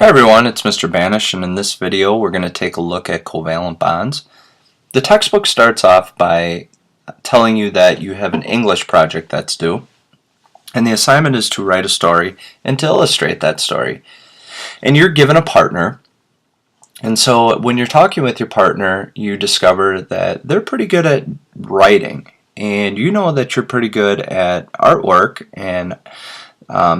Hi everyone, it's Mr. Banish, and in this video we're going to take a look at covalent bonds. The textbook starts off by telling you that you have an English project that's due, and the assignment is to write a story and to illustrate that story. And you're given a partner, and so when you're talking with your partner, you discover that they're pretty good at writing, and you know that you're pretty good at artwork and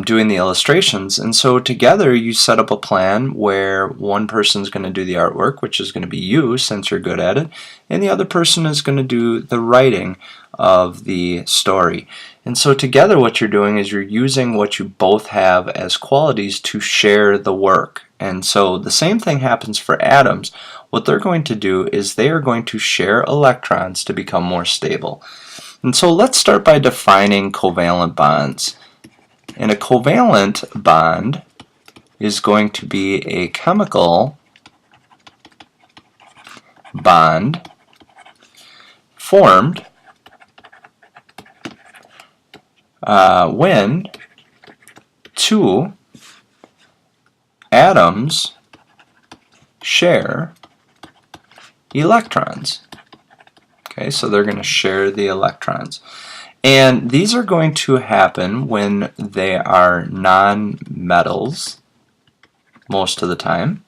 doing the illustrations, and so together you set up a plan where one person's going to do the artwork, which is going to be you since you're good at it, and the other person is going to do the writing of the story. And so together what you're doing is you're using what you both have as qualities to share the work. And so the same thing happens for atoms. What they're going to do is they are going to share electrons to become more stable. And so let's start by defining covalent bonds. And a covalent bond is going to be a chemical bond formed when two atoms share electrons. Okay, so they're going to share the electrons. And these are going to happen when they are non-metals most of the time.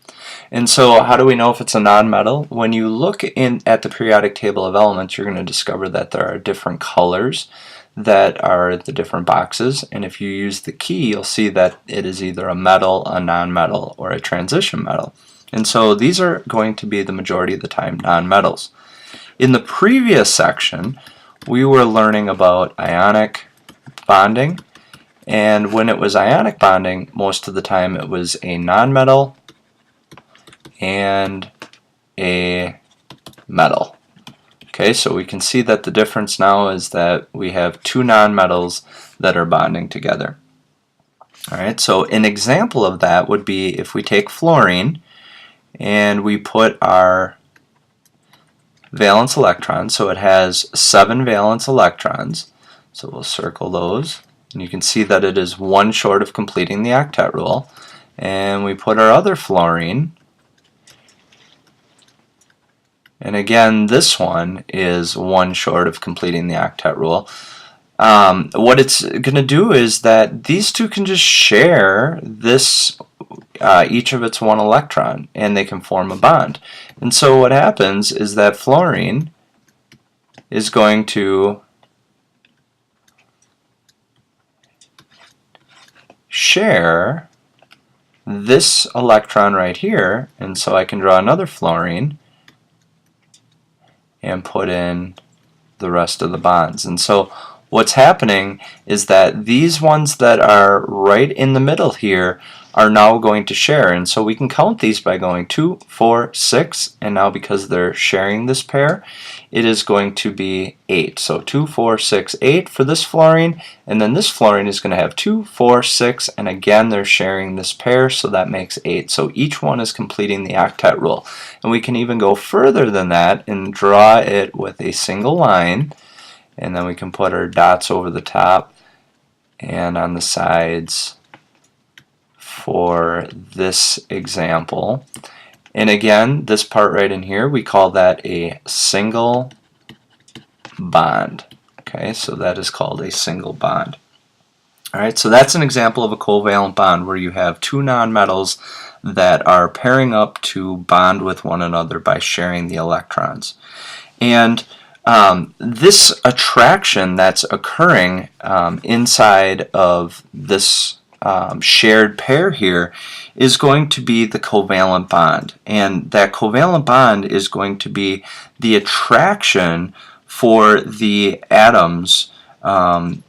And so how do we know if it's a non-metal? When you look at the periodic table of elements, you're going to discover that there are different colors that are the different boxes. And if you use the key, you'll see that it is either a metal, a non-metal, or a transition metal. And so these are going to be the majority of the time non-metals. In the previous section, we were learning about ionic bonding, and when it was ionic bonding, most of the time it was a nonmetal and a metal. Okay, so we can see that the difference now is that we have two nonmetals that are bonding together. Alright, so an example of that would be if we take fluorine and we put our valence electrons, so it has 7 valence electrons, so we'll circle those, and you can see that it is one short of completing the octet rule. And we put our other fluorine, and again this one is one short of completing the octet rule. What it's going to do is that these two can just share this each of its one electron, and they can form a bond. And so what happens is that fluorine is going to share this electron right here, and so I can draw another fluorine and put in the rest of the bonds. And so what's happening is that these ones that are right in the middle here are now going to share, and so we can count these by going 2, 4, 6, and now because they're sharing this pair, it is going to be 8. So 2, 4, 6, 8 for this fluorine, and then this fluorine is going to have 2, 4, 6, and again they're sharing this pair, so that makes 8. So each one is completing the octet rule. And we can even go further than that and draw it with a single line, and then we can put our dots over the top and on the sides for this example. And again, this part right in here, we call that a single bond. Okay, so that is called a single bond. Alright, so that's an example of a covalent bond where you have two nonmetals that are pairing up to bond with one another by sharing the electrons. And this attraction that's occurring inside of this shared pair here is going to be the covalent bond, and that covalent bond is going to be the attraction for the atoms that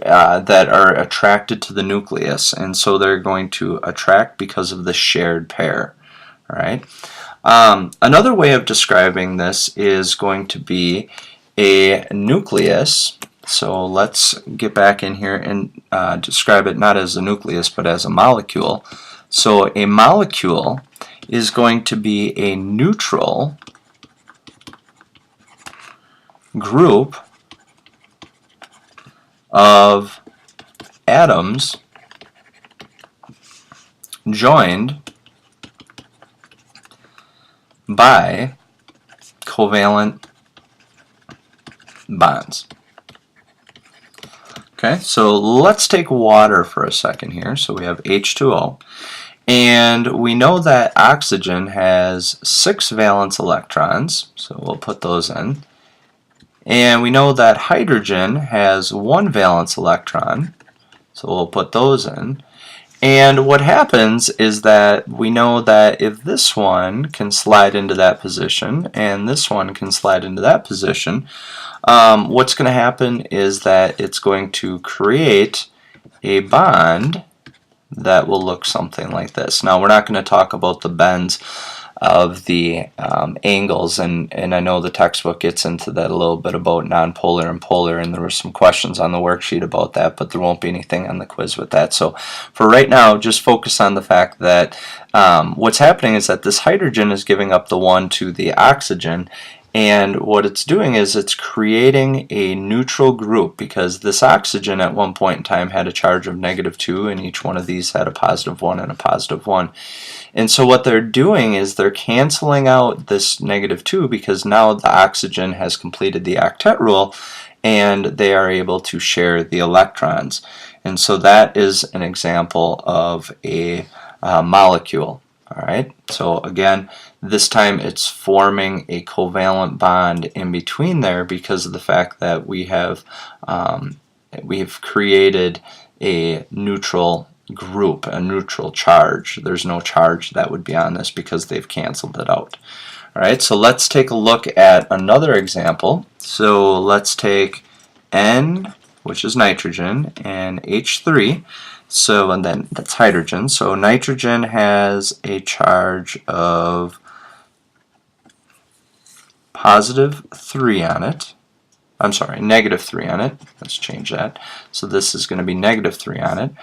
are attracted to the nucleus, and so they're going to attract because of the shared pair. Alright. Another way of describing this is going to be a nucleus. So let's get back in here and describe it not as a nucleus but as a molecule. So a molecule is going to be a neutral group of atoms joined by covalent bonds. Okay, so let's take water for a second here. So we have H2O, and we know that oxygen has 6 valence electrons, so we'll put those in. And we know that hydrogen has 1 valence electron, so we'll put those in. And what happens is that we know that if this one can slide into that position and this one can slide into that position, what's going to happen is that it's going to create a bond that will look something like this. Now, we're not going to talk about the bends of the angles, and I know the textbook gets into that a little bit about nonpolar and polar, and there were some questions on the worksheet about that, but there won't be anything on the quiz with that. So for right now, just focus on the fact that what's happening is that this hydrogen is giving up the 1 to the oxygen, and what it's doing is it's creating a neutral group, because this oxygen at one point in time had a charge of -2, and each one of these had a +1 and a +1. And so what they're doing is they're canceling out this -2, because now the oxygen has completed the octet rule and they are able to share the electrons. And so that is an example of a molecule. Alright, so again, this time it's forming a covalent bond in between there because of the fact that we've created a neutral group, a neutral charge. There's no charge that would be on this because they've canceled it out. Alright, so let's take a look at another example. So let's take N, which is nitrogen, and H3. So, and then that's hydrogen. So nitrogen has a charge of +3 on it. I'm sorry, -3 on it. Let's change that. So this is going to be -3 on it.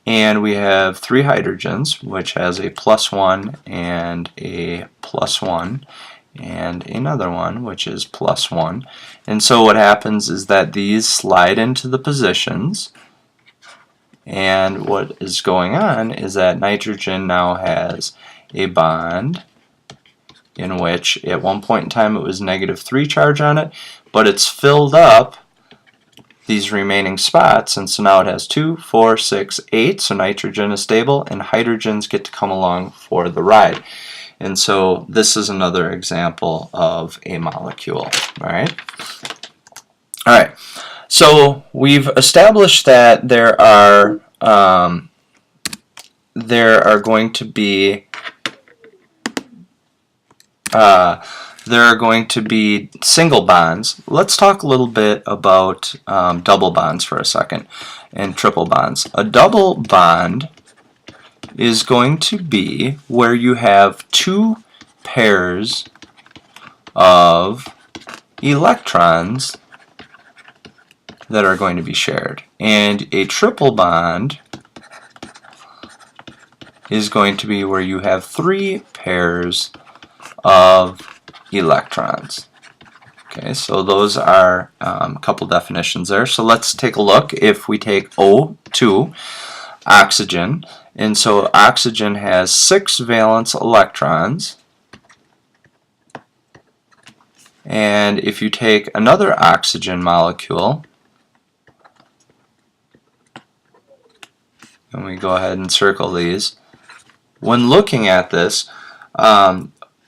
And we have 3 hydrogens, which has a +1 and a +1, and another one, which is +1. And so what happens is that these slide into the positions. And what is going on is that nitrogen now has a bond in which at one point in time it was -3 charge on it, but it's filled up these remaining spots, and so now it has 2, 4, 6, 8, so nitrogen is stable, and hydrogens get to come along for the ride. And so this is another example of a molecule. Alright? Alright. So we've established that there are going to be single bonds. Let's talk a little bit about double bonds for a second, and triple bonds. A double bond is going to be where you have 2 pairs of electrons that are going to be shared. And a triple bond is going to be where you have 3 pairs of electrons. Okay, so those are a couple definitions there. So let's take a look. If we take O2, oxygen, and so oxygen has 6 valence electrons. And if you take another oxygen molecule, and we go ahead and circle these, when looking at this,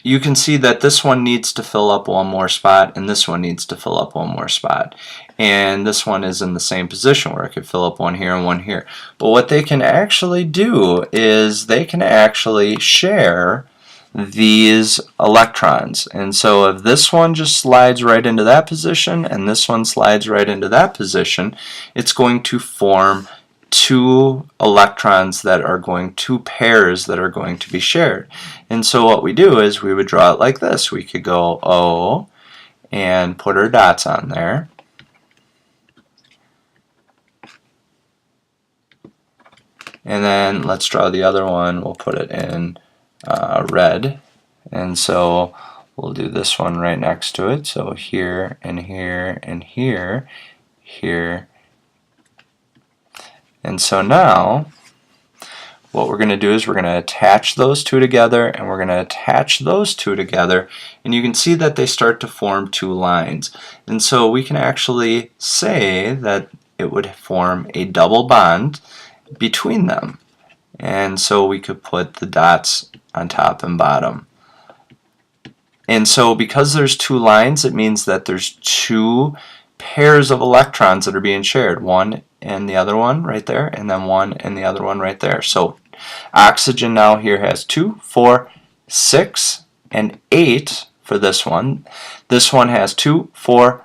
you can see that this one needs to fill up one more spot, and this one needs to fill up one more spot. And this one is in the same position where it could fill up one here and one here. But what they can actually do is they can actually share these electrons. And so if this one just slides right into that position and this one slides right into that position, it's going to form 2 electrons that are going, 2 pairs that are going to be shared. And so what we do is we would draw it like this. We could go O and put our dots on there. And then let's draw the other one. We'll put it in red. And so we'll do this one right next to it. So here and here and here, here. And so now what we're going to do is we're going to attach those two together, and we're going to attach those two together, and you can see that they start to form two lines. And so we can actually say that it would form a double bond between them. And so we could put the dots on top and bottom. And so because there's two lines, it means that there's two pairs of electrons that are being shared, one and the other one right there, and then one and the other one right there. So oxygen now here has 2, 4, 6, and 8 for this one. This one has 2, 4,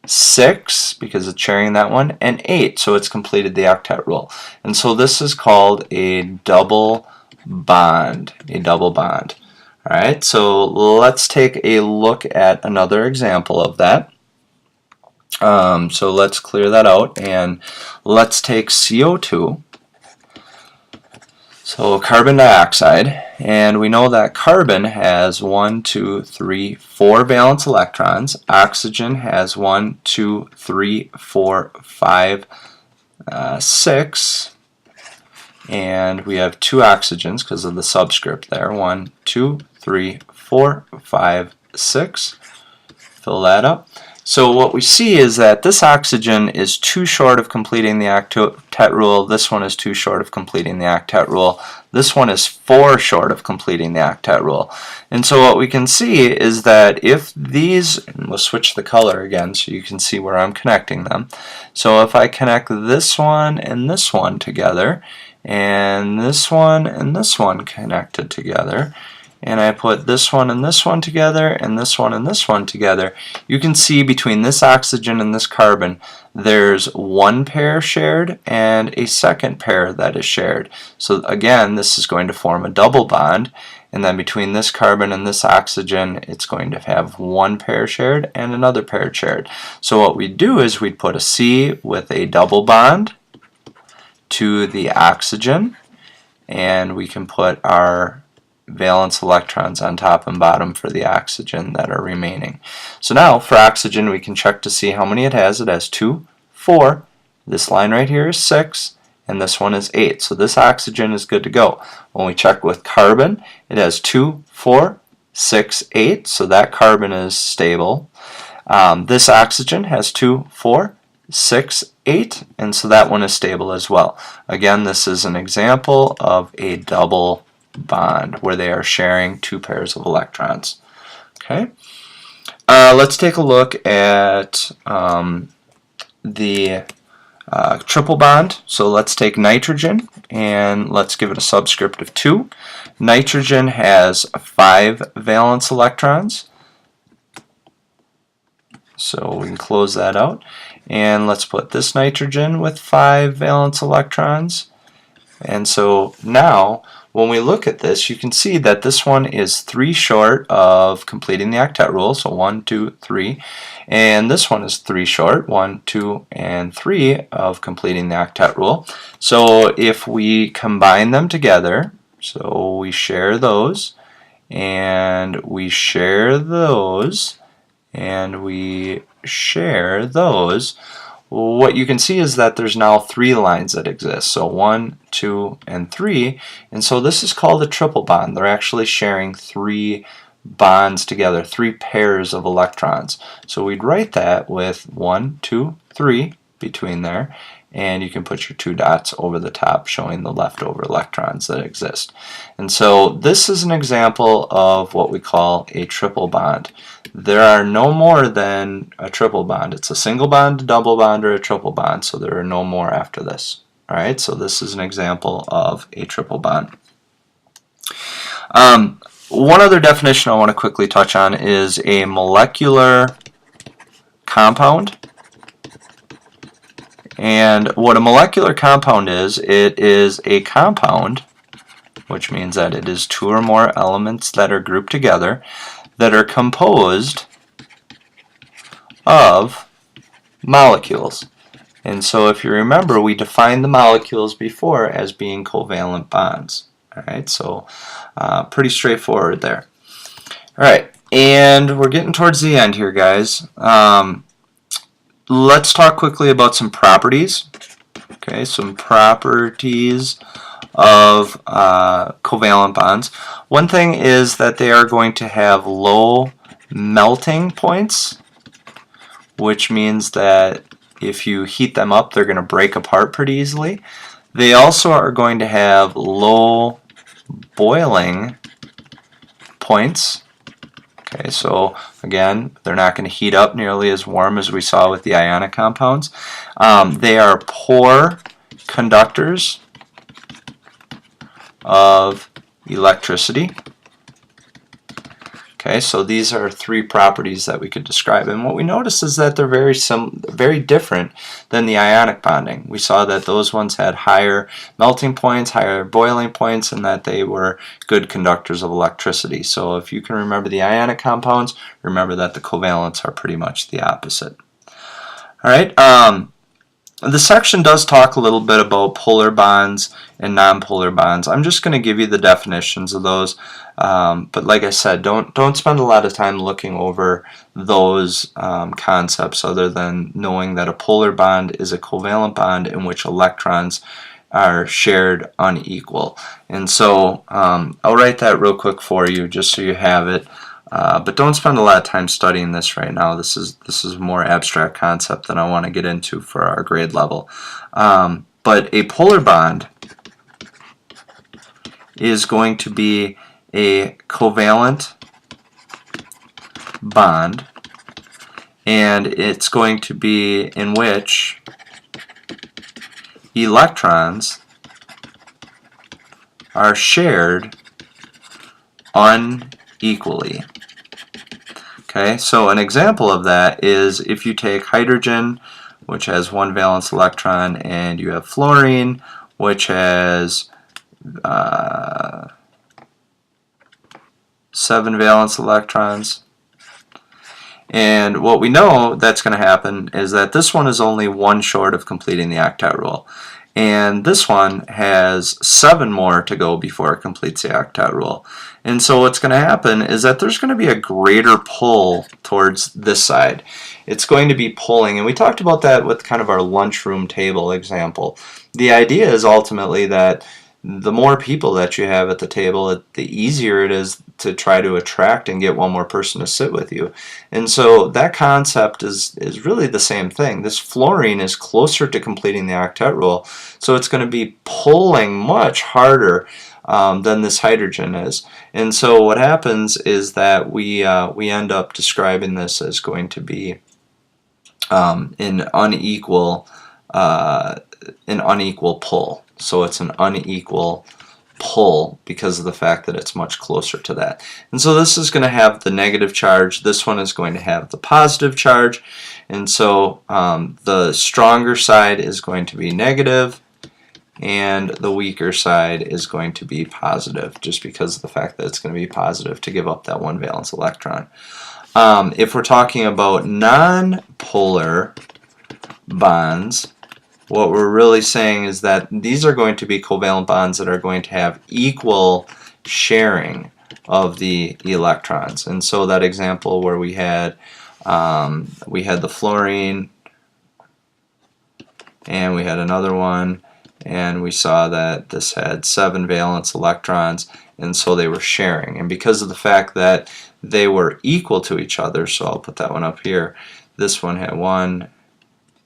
6 because it's sharing that one, and 8, so it's completed the octet rule. And so this is called a double bond. A double bond. Alright, so let's take a look at another example of that. So let's clear that out, and let's take CO2, so carbon dioxide, and we know that carbon has 1, 2, 3, 4 valence electrons. Oxygen has 1, 2, 3, 4, 5, 6, and we have 2 oxygens because of the subscript there. 1, 2, 3, 4, 5, 6. Fill that up. So what we see is that this oxygen is too short of completing the octet rule. This one is too short of completing the octet rule. This one is 4 short of completing the octet rule. And so what we can see is that if these, and we'll switch the color again so you can see where I'm connecting them. So if I connect this one and this one together, and this one and this one connected together, and I put this one and this one together, and this one and this one together, you can see between this oxygen and this carbon there's one pair shared and a second pair that is shared. So again, this is going to form a double bond, and then between this carbon and this oxygen it's going to have one pair shared and another pair shared. So what we do is we'd put a C with a double bond to the oxygen, and we can put our valence electrons on top and bottom for the oxygen that are remaining. So now for oxygen we can check to see how many it has. It has 2, 4, this line right here is 6, and this one is 8. So this oxygen is good to go. When we check with carbon, it has 2, 4, 6, 8, so that carbon is stable. This oxygen has 2, 4, 6, 8, and so that one is stable as well. Again, this is an example of a double bond where they are sharing 2 pairs of electrons. Okay, let's take a look at the triple bond. So let's take nitrogen and let's give it a subscript of 2. Nitrogen has 5 valence electrons, so we can close that out, and let's put this nitrogen with 5 valence electrons. And so now when we look at this, you can see that this one is 3 short of completing the octet rule, so 1, 2, 3, and this one is 3 short, 1, 2, and 3 of completing the octet rule. So if we combine them together, so we share those, and we share those, and we share those, what you can see is that there's now 3 lines that exist. So 1, 2, and 3. And so this is called a triple bond. They're actually sharing 3 bonds together, 3 pairs of electrons. So we'd write that with 1, 2, 3 between there. And you can put your 2 dots over the top showing the leftover electrons that exist. And so this is an example of what we call a triple bond. There are no more than a triple bond. It's a single bond, a double bond, or a triple bond, so there are no more after this. Alright, so this is an example of a triple bond. One other definition I want to quickly touch on is a molecular compound. And what a molecular compound is, it is a compound, which means that it is 2 or more elements that are grouped together that are composed of molecules. And so if you remember, we defined the molecules before as being covalent bonds. Alright, so pretty straightforward there. Alright, and we're getting towards the end here, guys. Let's talk quickly about some properties. Okay, some properties of covalent bonds. One thing is that they are going to have low melting points, which means that if you heat them up, they're going to break apart pretty easily. They also are going to have low boiling points. Okay, so again, they're not going to heat up nearly as warm as we saw with the ionic compounds. They are poor conductors of electricity. Okay, so these are three properties that we could describe, and what we notice is that they're very different than the ionic bonding. We saw that those ones had higher melting points, higher boiling points, and that they were good conductors of electricity. So if you can remember the ionic compounds, remember that the covalents are pretty much the opposite. All right. The section does talk a little bit about polar bonds and nonpolar bonds. I'm just going to give you the definitions of those, but like I said, don't spend a lot of time looking over those concepts other than knowing that a polar bond is a covalent bond in which electrons are shared unequal. And so I'll write that real quick for you just so you have it. But don't spend a lot of time studying this right now. This is a more abstract concept that I want to get into for our grade level. But a polar bond is going to be a covalent bond, and it's going to be in which electrons are shared unequally. Okay, so an example of that is if you take hydrogen, which has one valence electron, and you have fluorine, which has 7 valence electrons. And what we know that's going to happen is that this one is only one short of completing the octet rule. And this one has 7 more to go before it completes the octet rule. And so what's going to happen is that there's going to be a greater pull towards this side. It's going to be pulling, and we talked about that with kind of our lunchroom table example. The idea is ultimately that the more people that you have at the table, the easier it is to try to attract and get one more person to sit with you. And so that concept is really the same thing. This fluorine is closer to completing the octet rule, so it's going to be pulling much harder than this hydrogen is. And so what happens is that we end up describing this as going to be an unequal pull. So it's an unequal pull because of the fact that it's much closer to that. And so this is going to have the negative charge. This one is going to have the positive charge. And so the stronger side is going to be negative, and the weaker side is going to be positive, just because of the fact that it's going to be positive to give up that one valence electron. If we're talking about non-polar bonds, what we're really saying is that these are going to be covalent bonds that are going to have equal sharing of the electrons. And so that example where we had the fluorine, and we had another one, and we saw that this had 7 valence electrons, and so they were sharing. And because of the fact that they were equal to each other, so I'll put that one up here, this one had 1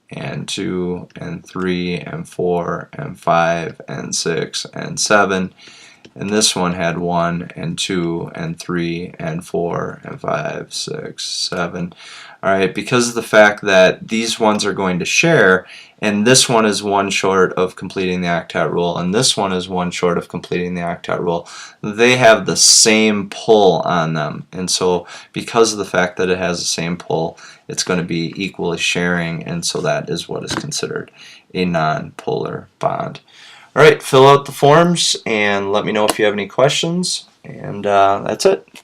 and 2 and 3 and 4 and 5 and 6 and 7, and this one had 1 and 2 and 3 and 4 and 5, 6, 7. Alright, because of the fact that these ones are going to share, and this one is one short of completing the octet rule, and this one is one short of completing the octet rule, they have the same pull on them. And so because of the fact that it has the same pull, it's going to be equally sharing, and so that is what is considered a non-polar bond. Alright, fill out the forms and let me know if you have any questions, and that's it.